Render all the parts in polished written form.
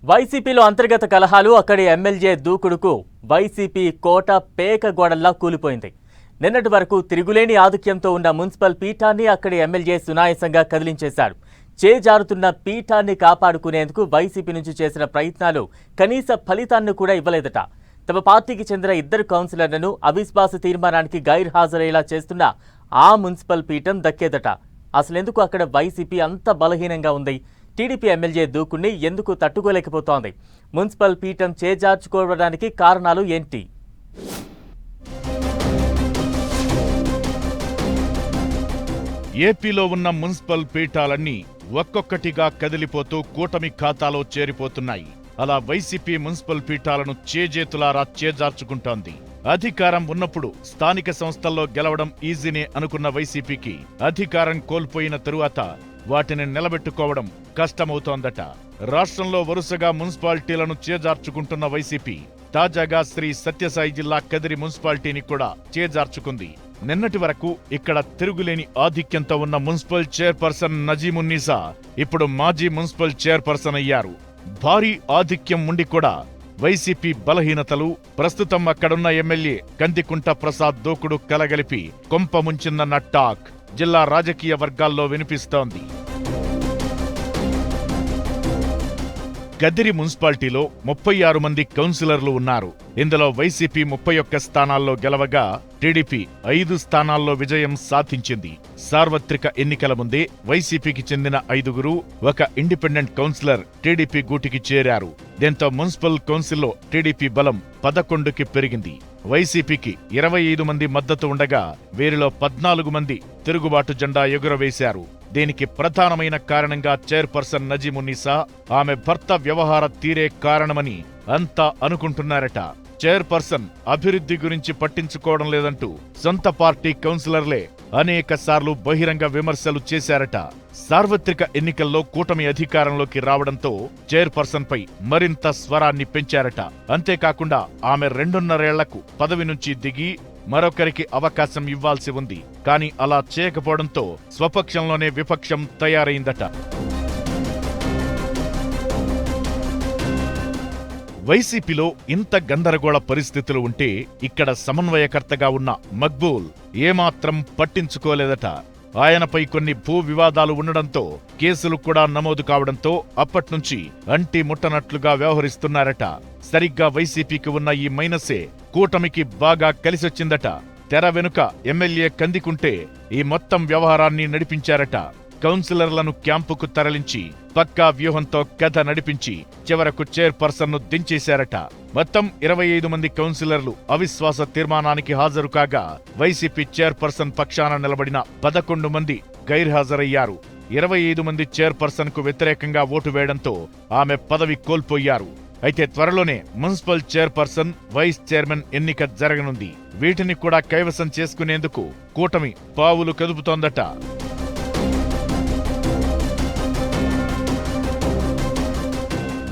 వైసీపీలో అంతర్గత కలహాలు అక్కడి ఎమ్మెల్యే దూకుడుకు వైసీపీ కోట పేక గోడల్లా కూలిపోయింది. నిన్నటి వరకు తిరుగులేని ఆధిక్యంతో ఉన్న మున్సిపల్ పీఠాన్ని అక్కడి ఎమ్మెల్యే సునాయాసంగా కదిలించేశాడు. చేజారుతున్న పీఠాన్ని కాపాడుకునేందుకు వైసీపీ నుంచి చేసిన ప్రయత్నాలు కనీస ఫలితాన్ని కూడా ఇవ్వలేదట. తమ పార్టీకి చెందిన 2 కౌన్సిలర్లను అవిశ్వాస తీర్మానానికి గైర్హాజరయ్యేలా చేస్తున్న ఆ మున్సిపల్ పీఠం దక్కేదట. అసలెందుకు అక్కడ వైసీపీ అంత బలహీనంగా ఉంది? టీడీపీ ఎమ్మెల్యే దూకుణ్ణి ఎందుకు తట్టుకోలేకపోతోంది? మున్సిపల్ పీఠం చేజార్చుకోవడానికి కారణాలు ఏంటి? ఏపీలో ఉన్న మున్సిపల్ పీఠాలన్నీ ఒక్కొక్కటిగా కదిలిపోతూ కూటమి ఖాతాలో చేరిపోతున్నాయి. అలా వైసీపీ మున్సిపల్ పీఠాలను చేజేతులారా చేజార్చుకుంటోంది. అధికారం ఉన్నప్పుడు స్థానిక సంస్థల్లో గెలవడం ఈజీనే అనుకున్న వైసీపీకి అధికారం కోల్పోయిన తరువాత వాటిని నిలబెట్టుకోవడం కష్టమవుతోందట. రాష్ట్రంలో వరుసగా మున్సిపాలిటీలను చేజార్చుకుంటున్న వైసీపీ తాజాగా శ్రీ సత్యసాయి జిల్లా కదిరి మున్సిపాలిటీని కూడా చేజార్చుకుంది. నిన్నటి వరకు ఇక్కడ తిరుగులేని ఆధిక్యంతో ఉన్న మున్సిపల్ చైర్పర్సన్ నజీమున్నీసా ఇప్పుడు మాజీ మున్సిపల్ చైర్పర్సన్ అయ్యారు. భారీ ఆధిక్యం ఉండి కూడా వైసీపీ బలహీనతలు, ప్రస్తుతం అక్కడున్న ఎమ్మెల్యే కందికుంట ప్రసాద్ దూకుడు కలగలిపి కొంప ముంచిందన్న టాక్ జిల్లా రాజకీయ వర్గాల్లో వినిపిస్తోంది. కదిరి మున్సిపాలిటీలో 36 మంది కౌన్సిలర్లు ఉన్నారు. ఇందులో వైసీపీ 31 స్థానాల్లో గెలవగా టీడీపీ 5 స్థానాల్లో విజయం సాధించింది. సార్వత్రిక ఎన్నికల ముందే వైసీపీకి చెందిన 5 ఒక ఇండిపెండెంట్ కౌన్సిలర్ టీడీపీ గూటికి చేరారు. దీంతో మున్సిపల్ కౌన్సిల్లో టీడీపీ బలం 11కి పెరిగింది. వైసీపీకి 25 మంది మద్దతు ఉండగా వీరిలో 14 మంది తిరుగుబాటు జెండా ఎగురవేశారు. దీనికి ప్రధానమైన కారణంగా చైర్పర్సన్ నజీమున్నీసా, ఆమె భర్త వ్యవహార తీరే కారణమని అంతా అనుకుంటున్నారట. చైర్పర్సన్ అభివృద్ధి గురించి పట్టించుకోవడం లేదంటూ సొంత పార్టీ కౌన్సిలర్లే అనేక సార్లు బహిరంగ విమర్శలు చేశారట. సార్వత్రిక ఎన్నికల్లో కూటమి అధికారంలోకి రావడంతో చైర్పర్సన్ పై మరింత స్వరాన్ని పెంచారట. అంతేకాకుండా ఆమె 2.5 ఏళ్లకు పదవి నుంచి దిగి మరొకరికి అవకాశం ఇవ్వాల్సి ఉంది. కానీ అలా చేయకపోవడంతో స్వపక్షంలోనే విపక్షం తయారైందట. వైసీపీలో ఇంత గందరగోళ పరిస్థితులు ఉంటే ఇక్కడ సమన్వయకర్తగా ఉన్న మక్బూల్ ఏమాత్రం పట్టించుకోలేదట. ఆయనపై కొన్ని భూ వివాదాలు ఉండడంతో కేసులు కూడా నమోదు కావడంతో అప్పట్నుంచి అంటి ముట్టనట్లుగా వ్యవహరిస్తున్నారట. సరిగ్గా వైసీపీకి ఉన్న ఈ మైనసే కూటమికి బాగా కలిసొచ్చిందట. తెర వెనుక ఎమ్మెల్యే కందికుంటే ఈ మొత్తం వ్యవహారాన్ని నడిపించారట. కౌన్సిలర్లను క్యాంపుకు తరలించి పక్కా వ్యూహంతో కథ నడిపించి చివరకు చైర్పర్సన్ను దించేశారట. మొత్తం 25 మంది కౌన్సిలర్లు అవిశ్వాస తీర్మానానికి హాజరు కాగా వైసీపీ చైర్పర్సన్ పక్షాన నిలబడిన 11 మంది గైర్హాజరయ్యారు. 25 మంది చైర్పర్సన్ కు వ్యతిరేకంగా ఓటు వేయడంతో ఆమె పదవి కోల్పోయారు. అయితే త్వరలోనే మున్సిపల్ చైర్పర్సన్, వైస్ చైర్మన్ ఎన్నిక జరగనుంది. వీటిని కూడా కైవసం చేసుకునేందుకు కూటమి పావులు కదుపుతోందట.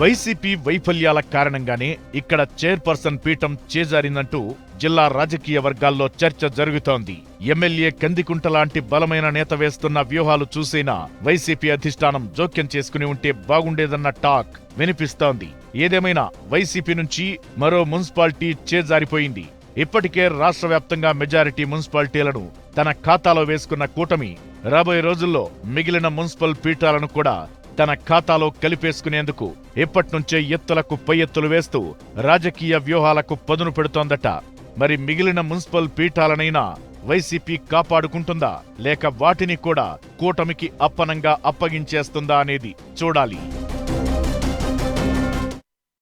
వైసీపీ వైఫల్యాల కారణంగానే ఇక్కడ చైర్పర్సన్ పీఠం చేజారిందంటూ జిల్లా రాజకీయ వర్గాల్లో చర్చ జరుగుతోంది. ఎమ్మెల్యే కందికుంట లాంటి బలమైన నేత వేస్తున్న వ్యూహాలు చూసైనా వైసీపీ అధిష్టానం జోక్యం చేసుకుని ఉంటే బాగుండేదన్న టాక్ వినిపిస్తోంది. ఏదేమైనా వైసీపీ నుంచి మరో మున్సిపాలిటీ చేజారిపోయింది. ఇప్పటికే రాష్ట్ర వ్యాప్తంగా మెజారిటీ మున్సిపాలిటీలను తన ఖాతాలో వేసుకున్న కూటమి రాబోయే రోజుల్లో మిగిలిన మున్సిపల్ పీఠాలను కూడా తన ఖాతాలో కలిపేసుకునేందుకు ఇప్పట్నుంచే ఎత్తులకు పై ఎత్తులు వేస్తూ రాజకీయ వ్యూహాలకు పదును పెడుతోందట. మరి మిగిలిన మున్సిపల్ పీఠాలనైనా వైసీపీ కాపాడుకుంటుందా, లేక వాటిని కూడా కూటమికి అప్పనంగా అప్పగించేస్తుందా అనేది చూడాలి.